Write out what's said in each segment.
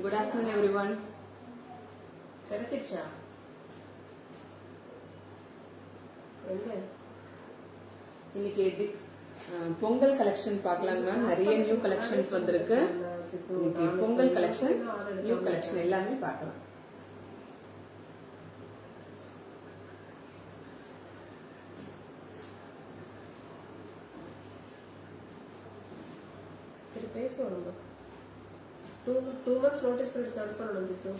Good afternoon, everyone. கிடைச்சிருச்சா? இன்னைக்கு Pongal collection பார்க்கலாம் ma'am. நிறைய நியூ கலெக்ஷன்ஸ் வந்திருக்கு. இன்னைக்கு பொங்கல் கலெக்ஷன், நியூ கலெக்ஷன் எல்லாமே பார்க்கலாம். சரி பேசுவோம் நம்ம. 2 months notice period serve பண்ணணும் திட்டு.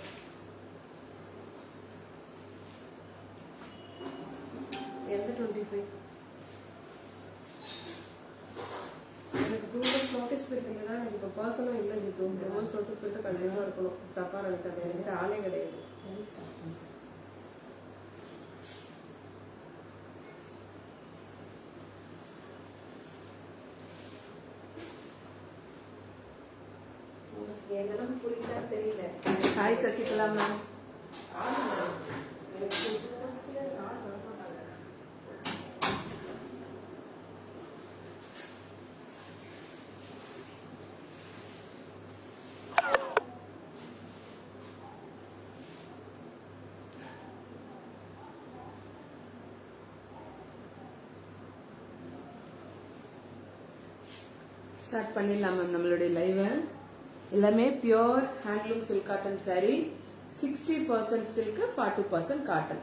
எந்த 25? எனக்கு 2 months notice period இல்லைன்னா எனக்கு இப்போ பர்சனல் இல்லை திட்டு. 2 months notice period கண்டிப்பாக இருக்கணும். தப்பாக நினைக்காது, என்கிட்ட ஆளே கிடையாது. என்னெல்லாம் புரியல தெரியல. Hi Sasikala ma'am. ஸ்டார்ட் பண்ணிடலாம் மேம் நம்மளுடைய லைவை. எல்லாமே pure handloom silk cotton sari. 60% silk, 40% cotton.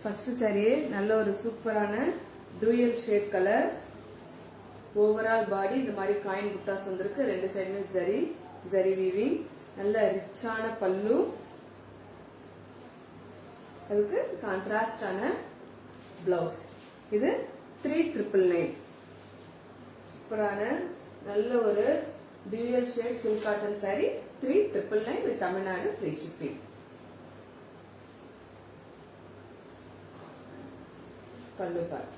First sari நல்ல ஒரு சூப்பரான டூயல் ஷேட் கலர். ஓவரால் பாடி இந்த மாதிரி காயின் புட்டாஸ் வந்திருக்கு. 2 சைடுமே ஜரி வீவிங். நல்ல ரிச்சான பல்லு, அதுக்கு கான்ட்ராஸ்டான பிளவுஸ். இது 3,999. சூப்பரான நல்ல ஒரு dual shade silk cotton saree 3,999 with Tamil Nadu free shipping. Pallu part.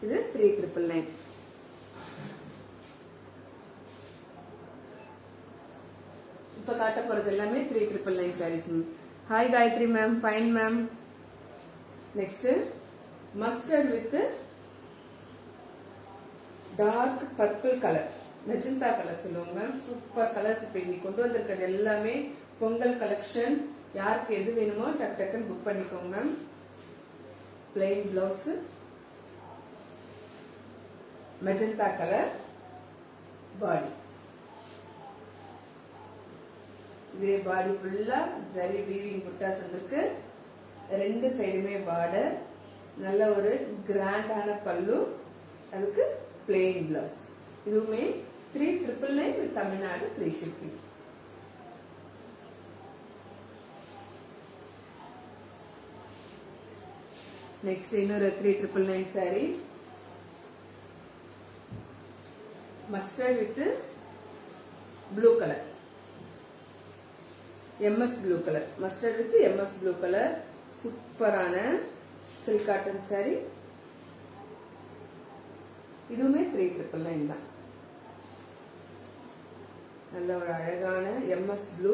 இது 3,999. இப்ப காட்ட போறது எல்லாமே 3,999 sarees. Hi Gayatri ma'am, fine ma'am. Next mustard with dark purple colour, magenta colour சொல்லுவாங்க மேம். Super colours. இப்போ இன்னைக்கு கொண்டு வந்திருக்கிறது எல்லாமே பொங்கல் கலெக்ஷன். யாருக்கு எது வேணுமோ டக் டக்குன்னு புக் பண்ணிக்கோங்க ma'am. Plain blouse, magenta colour body. இதே பாடி ஃபுல்லா ஜரி வீவிங் புட்டாஸ் வந்திருக்கு. 2 சைடுமே பார்டர். நல்ல ஒரு கிராண்டான பல்லு, அதுக்கு plain blouse. இதுவுமே 3,999 with Tamil Nadu free shipping. Next இன்னொரு 3,999 saree. mustard with blue color. MS blue color. mustard with MS blue color. சூப்பரான silk cotton saree. இதுவுமே 3,999 தான். நல்ல ஒரு அழகான MS ப்ளூ,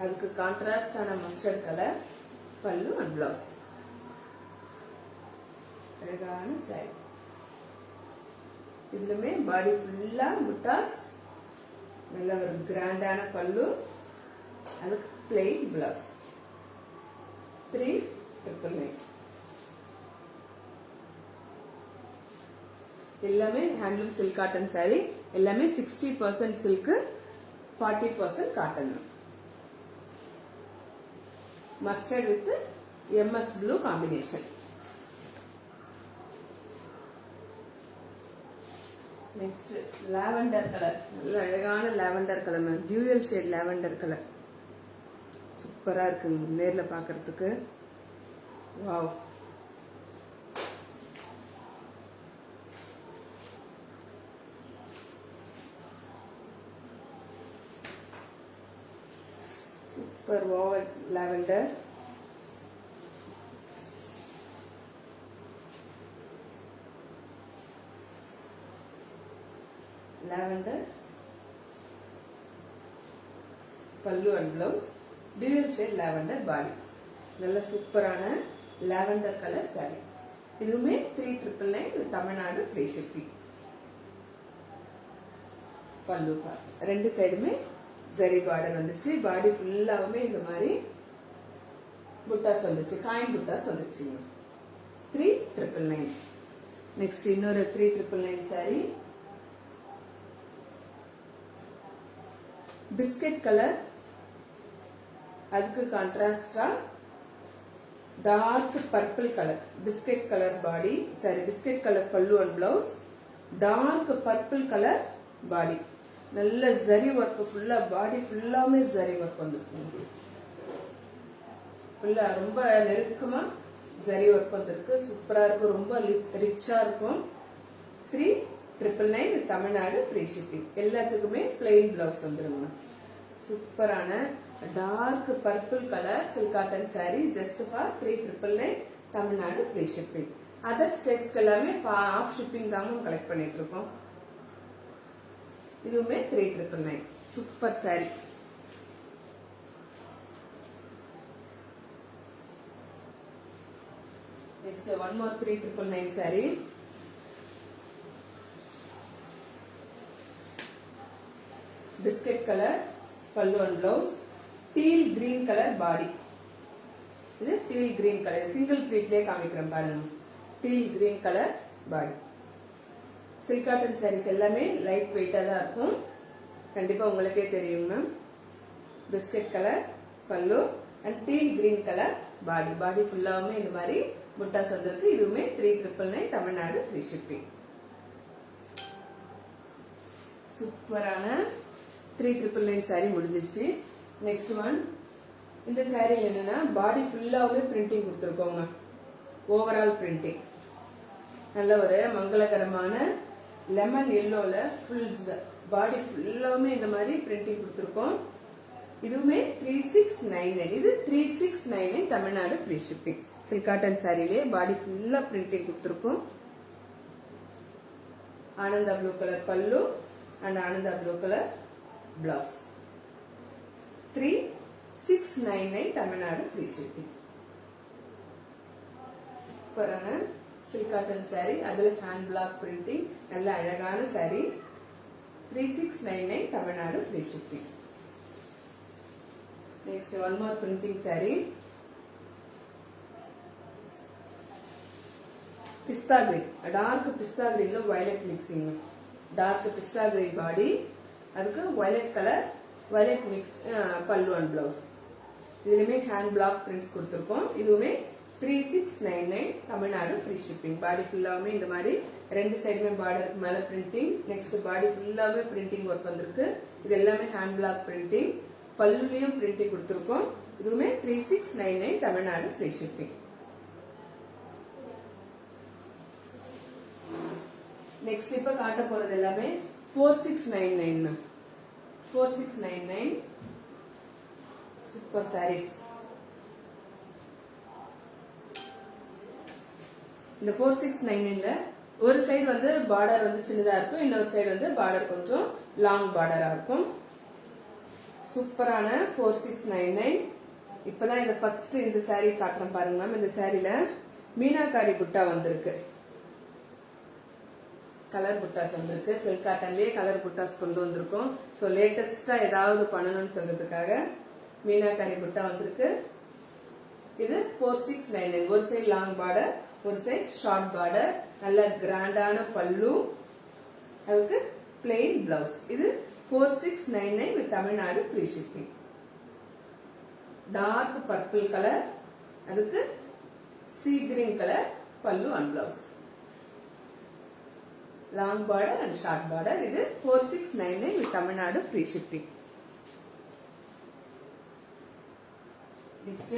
அதுக்கு கான்ட்ராஸ்டான mustard colour pallu and blouse. அழகான சாரி. இதுலமே பாடி ஃபுல்லா புட்டாஸ். நல்ல ஒரு கிராண்டான பல்லு, அதுக்கு பிளெயின் பிளவுஸ். 3,999. எல்லாமே ஹேண்ட்லூம் சில்க் காட்டன் சாரி. எல்லாமே 60% silk, 40% cotton. Mustard with MS blue combination. Next lavender colour. நல்ல அழகான lavender colour ma'am. Dual shade lavender colour. சூப்பரா இருக்குங்க நேர்ல பாக்குறதுக்கு. Wow. Super woven lavender. Lavender pallu and blouse. Dual shade lavender body. நல்ல சூப்பரான lavender color saree. இதுவுமே 3,999 with Tamil Nadu free shipping. பல்லு பார்ட். ரெண்டு சைடுமே ஜரி பார்டர் வந்துருச்சு. பாடி ஃபுல்லாவுமே இந்த மாதிரி புட்டாஸ் வந்துச்சு, காயின் புட்டாஸ் வந்துச்சு. 3,999. நெக்ஸ்ட் இன்னொரு 3,999 சாரி. பிஸ்கட் கலர், அதுக்கு கான்ட்ராஸ்டா dark purple colour. Biscuit colour body, sorry biscuit colour pallu and blouse, dark purple colour body. நல்ல ஜரி ஒர்க், ஃபுல்லா பாடி ஃபுல்லாமே ஜரி ஒர்க் வந்துருக்கு. ஃபுல்லா ரொம்ப நெருக்கமா ஜரி ஒர்க் வந்திருக்கு. சூப்பரா இருக்கும், ரொம்ப ரிச்சா இருக்கும். 3,999 தமிழ்நாடு ஃப்ரீ ஷிப்பிங். எல்லாத்துக்குமே பிளெயின் பிளவுஸ் வந்துருங்க. சூப்பரான dark purple colour silk cotton sari just for 3,999 Tamil Nadu free shipping. Other ஸ்டேட்ஸ்க்கு எல்லாமே ஆஃப் ஷிப்பிங் தாங்க கலெக்ட் பண்ணிட்டு இருக்கோம். இதுவுமே 3,999. Super sari. Next one more 3,999 sari. Biscuit colour pallu and blouse, teal green colour body. இது டீல் கிரீன் கலர், சிங்கிள் ப்ளீட்லயே காமிக்கிறேன் பாருங்க. Teal green colour body. Silk cotton saris எல்லாமே லைட் வெயிட்டா தான் இருக்கும். கண்டிப்பா உங்களுக்கே தெரியும் ma'am. Biscuit colour pallu and teal green colour body. Body ஃபுல்லாவுமே இந்த மாதிரி புட்டாஸ் வந்திருக்கு. இதுவுமே 3,999 தமிழ்நாடு ஃப்ரீ ஷிப்பிங். சூப்பரான 3,999 சாரி முடிஞ்சிருச்சு. நெக்ஸ்ட் ஒன், இந்த சாரி என்னன்னா பாடி ஃபுல்லாவே பிரிண்டிங் கொடுத்துருக்கோங்க. Overall printing. நல்ல ஒரு மங்களகரமான லெமன் எல்லோல ஃபுல் பாடி ஃபுல்லாவுமே இந்த மாதிரி பிரிண்டிங் கொடுத்துருக்கோம். இதுவுமே 3,699. இது 3,699 Tamil Nadu free shipping. Silk cotton சாரிலே பாடி ஃபுல்லா பிரிண்டிங் கொடுத்துருக்கோம். Ananda blue colour pallu and Ananda blue colour blouse. 3,699 Tamil Nadu free shipping. சூப்பரான சில்க் காட்டன் சாரி, அதுல ஹேண்ட் பிளாக் பிரிண்டிங், நல்ல அழகான sari. 3,699 Tamil Nadu free shipping. Next one more printing sari. Pista green, dark pista கிரீன்ல violet mixing. Dark pista green body, அதுக்கு violet colour violet mix pallu and blouse. இதுலயுமே hand block prints கொடுத்துருக்கோம். இதுவுமே 3,699 Tamil Nadu free shipping. பாடி ஃபுல்லாவுமே இந்த மாதிரி ரெண்டு சைடுமே பார்டருக்கு மேல பிரிண்டிங். நெக்ஸ்ட் பாடி ஃபுல்லாவே பிரிண்டிங் ஒர்க் வந்திருக்கு. இது எல்லாமே ஹேண்ட் பிளாக் பிரிண்டிங். பல்லுலயும் பிரிண்டிங் கொடுத்துருக்கோம். இதுவுமே 3,699 தமிழ்நாடு ஃப்ரீ ஷிப்பிங். நெக்ஸ்ட் இப்ப காட்ட போறது எல்லாமே 4,699. 4,699 சூப்பர் சாரீஸ். இந்த 4,699ல ஒரு சைடு வந்து பார்டர் வந்து சின்னதா இருக்கும், இன்னொரு சைடு வந்து பார்டர் கொஞ்சம் லாங் பார்டரா இருக்கும். சூப்பரான 4,699. இப்பதான் இந்த ஃபர்ஸ்ட் இந்த சாரி காட்டுறேன் பாருங்க மேம். இந்த சாரில மீனாகாரி புட்டா வந்திருக்கு. கலர் புட்டாஸ் வந்திருக்கு. சில்க் காட்டன்லயே கலர் புட்டாஸ் கொண்டு வந்திருக்கோம். சோ லேட்டஸ்டா ஏதாவது பண்ணணும்னு சொல்றதுக்காக மீனாகாரி புட்டா வந்திருக்கு. இது 4,699. ஒரு சைடு லாங் பார்டர், ஒரு சைடு ஷார்ட் பார்டர், நல்ல கிராண்டான பல்லு, அதுக்கு பிளெயின் பிளவுஸ். இது 4,699 with Tamil Nadu free shipping. Dark purple colour, அதுக்கு sea green colour pallu and blouse. Long border and short border. இது 4,699 with Tamil Nadu free shipping. Next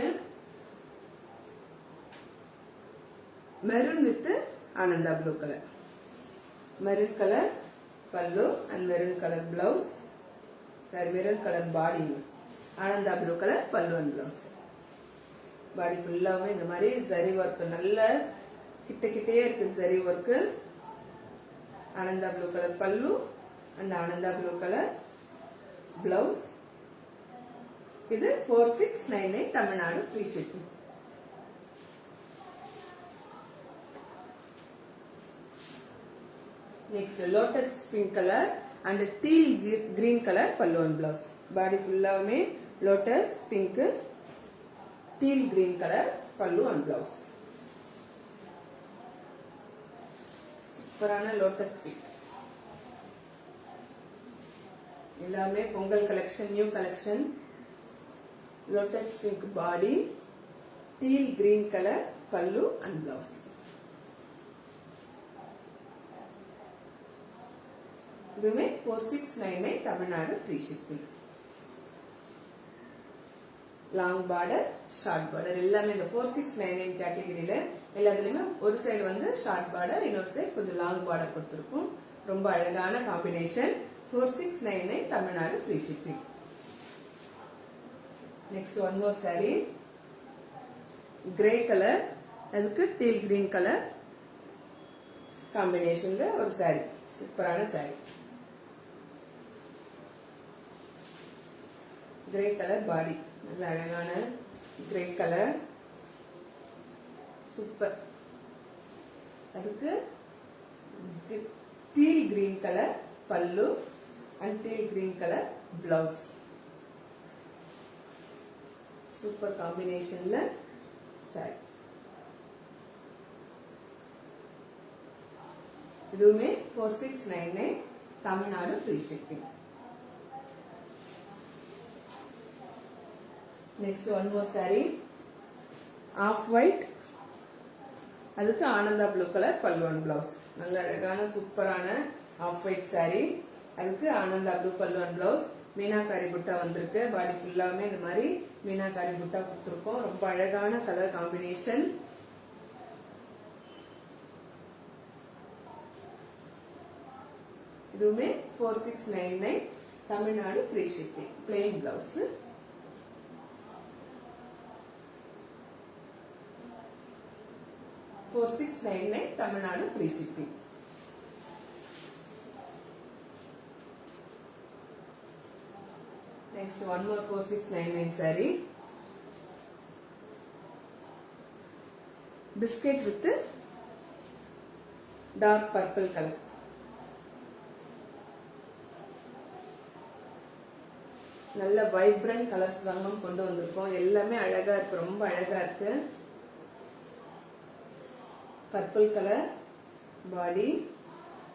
maroon with Ananda blue colour. Maroon colour pallu and maroon colour blouse. Sari maroon colour body, Ananda blue colour pallu and blouse. Body ஃபுல்லாவே இந்த மாதிரி zari work, நல்ல கிட்ட கிட்டே இருக்கு zari work. Ananda blue colour pallu and Ananda blue colour blouse. இது 4,699 Tamil Nadu free shipping. Next lotus pink colour and teal green colour pallu and blouse. Body ஃபுல்லாவுமே lotus pink teal green colour pallu and blouse. சூப்பரான லோட்டஸ் பிங்க். எல்லாமே Pongal collection, new collection. Lotus pink body, teal green colour pallu and blouse. இதுவுமே 4699 Tamil Nadu free shipping. Long border, short border எல்லாமே இந்த 4699 கேட்டகரியில எல்லாத்துலயுமே ஒரு side வந்து ஷார்ட் பார்டர், இன்னொரு சைடு கொஞ்சம் லாங் பார்டர் கொடுத்துருக்கும். ரொம்ப அழகான combination. 4699 Tamil Nadu free shipping. Next one more saree. Grey colour, அதுக்கு டீல் கிரீன் கலர் காம்பினேஷன்ல ஒரு saree. சூப்பரான saree. கிரே கலர் பாடி, நல்ல அழகான கிரே கலர், சூப்பர். அதுக்கு teal green colour pallu and teal green colour blouse. Super காம்பினேஷன்ல saree. இதுவுமே 4699 Tamil Nadu free shipping. Next one more saree. Off white, அதுக்கு Ananda blue colour pallu and blouse. நல்ல அழகான சூப்பரான ஆஃப் ஒயிட் saree. அதுக்கு Ananda blue pallu and blouse. Meenakari butta வந்திருக்கு. பாடி ஃபுல்லாமே இந்த மாதிரி மீனாக்காரி புட்டா கொடுத்துருக்கோம். ரொம்ப அழகான கலர் காம்பினேஷன். இதுவுமே 4699 Tamil Nadu free shipping. Plain blouse. $4699 Tamil Nadu free shipping. Next one more 4699 saree. Biscuit with dark purple color. நல்ல வைப்ரண்ட் கலர்ஸ் தாங்க கொண்டு வந்திருக்கோம். எல்லாமே அழகா இருக்கு, ரொம்ப அழகா இருக்கு. Purple colour body,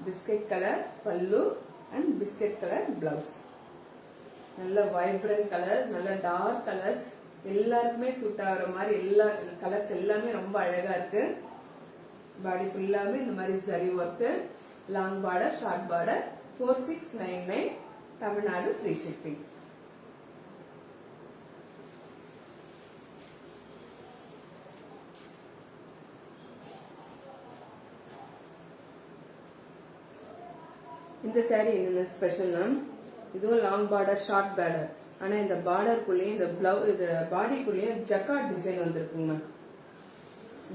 biscuit colour pallu and biscuit colour blouse. நல்ல வைப்ரண்ட் கலர்ஸ், நல்ல டார்க் கலர்ஸ், எல்லாருக்குமே சூட் ஆகிற மாதிரி எல்லா கலர்ஸ் எல்லாமே ரொம்ப அழகா இருக்கு. பாடி ஃபுல்லாமே இந்த மாதிரி சரி work, long border, short border. 4699 Tamil Nadu free shipping. இந்த saree என்ன ஸ்பெஷல்னா, இதுவும் லாங் பார்டர், ஷார்ட் பார்டர். ஆனா இந்த பார்டருக்குள்ளேயும் இந்த பிளவு இது பாடிக்குள்ளேயும் ஜக்கார்ட் டிசைன் வந்திருக்குங்க.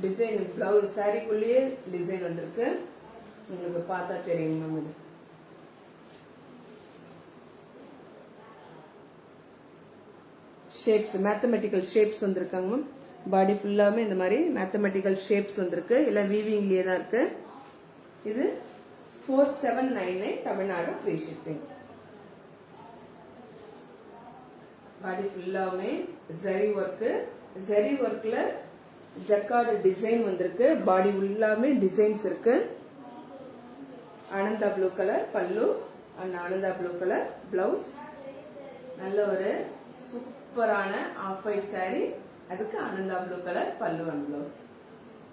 டிசைன் பிளவுஸ் சாரிக்குள்ளேயே டிசைன் வந்திருக்கு. உங்களுக்கு பார்த்தா தெரியும் மேம். இது ஷேப்ஸ், மேத்தமெட்டிக்கல் ஷேப்ஸ் வந்திருக்காங்க மேம். பாடி ஃபுல்லாமே இந்த மாதிரி மேத்தமெட்டிக்கல் ஷேப்ஸ் வந்திருக்கு. எல்லாம் வீவிங்லயே தான் இருக்கு. இது 4799 தமிழ்நாடு ஃப்ரீ ஷிப்பிங். பாடி ஃபுல்லாமே ஜரி ஒர்க்கு, ஜரி ஒர்க்ல ஜக்கார்டு டிசைன் வந்திருக்கு. பாடி ஃபுல்லாமே டிசைன்ஸ் இருக்கு. Ananda blue colour pallu and Ananda blue colour blouse. நல்ல ஒரு சூப்பரான ஆஃப் ஒயிட் saree. அதுக்கு Ananda blue colour pallu and blouse.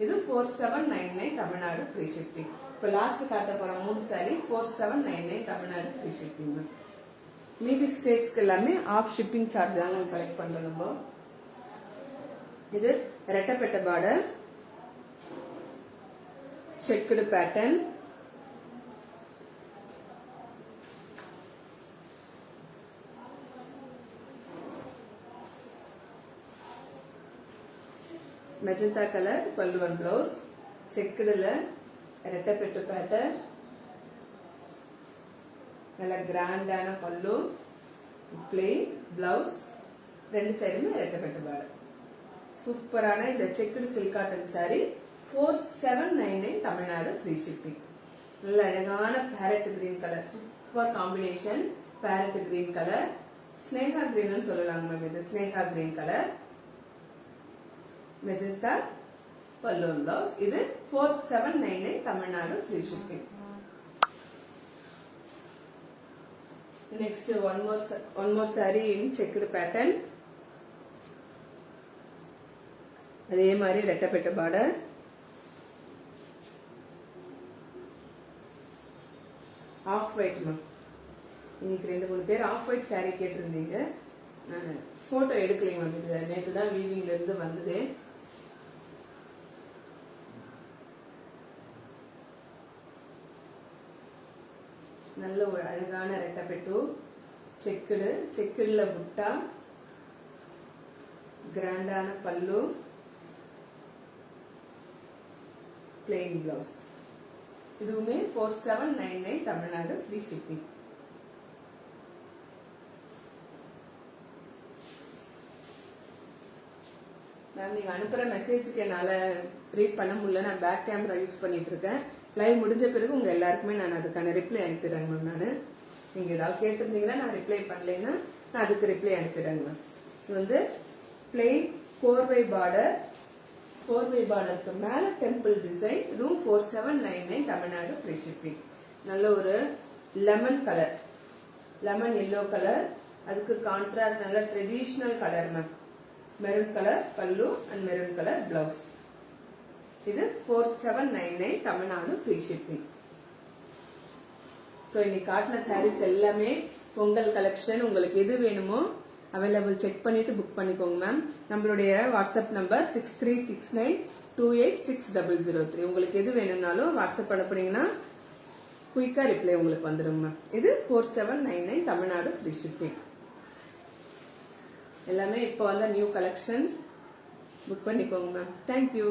இது 4799 தமிழ்நாடு ஃப்ரீ ஷிப்பிங். இப்போ லாஸ்ட் காட்ட போற 3 saree 4799 தமிழ்நாடு ஃப்ரீ ஷிப்பிங். மீதி ஸ்டேட்ஸ்க்கு எல்லாமே ஆஃப் ஷிப்பிங் சார்ஜ் தான் நம்ம கலெக்ட் பண்ணணும். இது ரெட்டப்பட்ட border, checked pattern, magenta colour pallu and blouse. செக்குடுல ரெட்டப்பட்டு பேட்டர்ன், நல்ல கிராண்டான பல்லு, பிளெயின் பிளவுஸ், ரெண்டு சைடுமே ரெட்டப்பட்டு பார்டர். சூப்பரான இந்த checked silk cotton saree 4799 Tamil Nadu free shipping. நல்ல அழகான farad green colour, super combination. Farad green colour, Sneha green சொல்லலாங்க மேம். இது Sneha green colour, magenta balloon blouse. இது 4799 Tamil Nadu free shipping. Next one more saree இன் செக்குடு பேட்டர்ன். அதே மாதிரி ரெட்டப்பெட்ட பார்டர், ஆஃப் ஒயிட் மேம். இன்னைக்கு 2-3 pair of white saree கேட்டிருந்தீங்க. நான் photo எடுக்கலைங்க ma'am. இது நேற்று தான் வீவிங்ல இருந்து வந்தது. நல்ல ஒரு அழகான ரெட்டப்பெட்டு, செக்குடுல புட்டா, கிராண்டான பல்லு, பிளெயின் பிளவுஸ். இதுவுமே 4799 தமிழ்நாடு ஃப்ரீ ஷிப்பிங். மேம் நீங்க அனுப்புற மெசேஜுக்கு என்னால ரீட் பண்ண முடியல. நான் பேக் கேமரா யூஸ் பண்ணிட்டு இருக்கேன். லைவ் முடிஞ்ச பிறகு உங்க எல்லாருக்குமே நான் அதுக்கான ரிப்ளை அனுப்பிடுறேங்க மேம். நான் நீங்க ஏதாவது கேட்டிருந்தீங்கன்னா நான் ரிப்ளை பண்ணலைன்னா நான் அதுக்கு ரிப்ளை அனுப்பிடுறேங்க மேம். இது வந்து பிளெயின் 4 பார்டர், 4 பார்டருக்கு மேல டெம்பிள் டிசைன். இதுவும் 4799 தமிழ்நாடு ஃப்ரீ ஷிப்பிங். நல்ல ஒரு lemon colour, lemon yellow colour. அதுக்கு கான்ட்ராஸ்ட் நல்ல traditional colour ma'am. Maroon colour pallu and maroon colour blouse. இது 4799 தமிழ்நாடு ஃப்ரீ ஷிப்பிங். ஸோ இன்னைக்கு காட்டின சாரீஸ் எல்லாமே பொங்கல் கலெக்ஷன். உங்களுக்கு எது வேணுமோ அவைலபிள் செக் பண்ணிட்டு புக் பண்ணிக்கோங்க மேம். நம்மளுடைய வாட்ஸ்அப் நம்பர் 6369286003. உங்களுக்கு எது வேணும்னாலும் வாட்ஸ்அப் அனுப்புனீங்கன்னா குயிக்கா ரிப்ளை உங்களுக்கு வந்துடும் மேம். இது 4799 தமிழ்நாடு ஃப்ரீ ஷிப்பிங். எல்லாமே இப்போ வந்த நியூ கலெக்ஷன். புக் பண்ணிக்கோங்க மேம். தேங்க்யூ.